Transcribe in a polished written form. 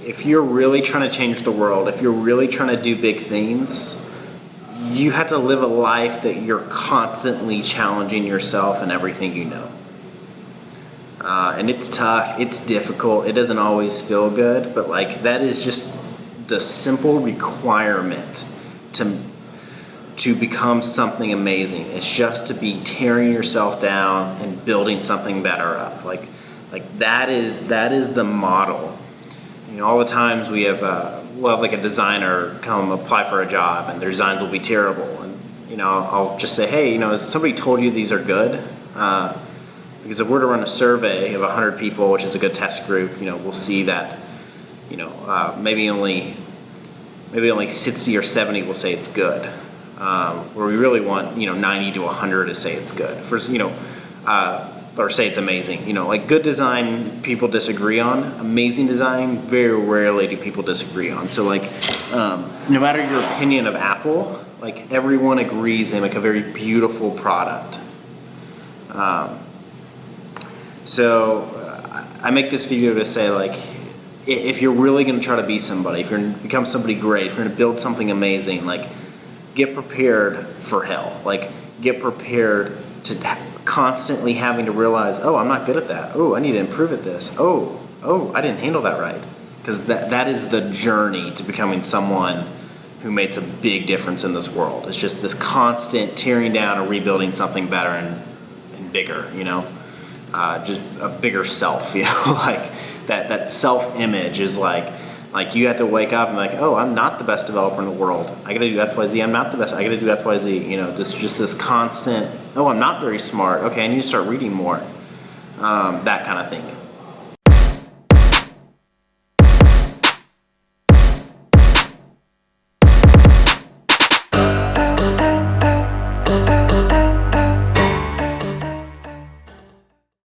if you're really trying to change the world, if you're really trying to do big things, you have to live a life that you're constantly challenging yourself and everything you know. And it's tough, it's difficult, it doesn't always feel good, but like that is just the simple requirement to become something amazing. It's just to be tearing yourself down and building something better up. Like that is the model. You know, all the times we'll have like a designer come apply for a job and their designs will be terrible. And, you know, I'll just say, hey, you know, has somebody told you these are good? Because if we're to run a survey of 100 people, which is a good test group, you know, we'll see that, you know, maybe only 60 or 70 will say it's good. Where we really want, you know, 90 to 100 to say it's good. First, you know, or say it's amazing. You know, like good design, people disagree on. Amazing design, very rarely do people disagree on. So like, no matter your opinion of Apple, like everyone agrees they make a very beautiful product. So I make this video to say, like, if you're really going to try to be somebody, if you're going to become somebody great, if you're going to build something amazing, like, get prepared for hell. Like, get prepared to constantly having to realize, oh, I'm not good at that. Oh, I need to improve at this. Oh, I didn't handle that right. Because that is the journey to becoming someone who makes a big difference in this world. It's just this constant tearing down and rebuilding something better and bigger, you know? Just a bigger self, you know? Like, that self-image is like you have to wake up and be like, oh, I'm not the best developer in the world. I gotta do X, Y, Z. I'm not the best. I gotta do X, Y, Z. You know, just this constant, oh, I'm not very smart. Okay, I need to start reading more. That kind of thing.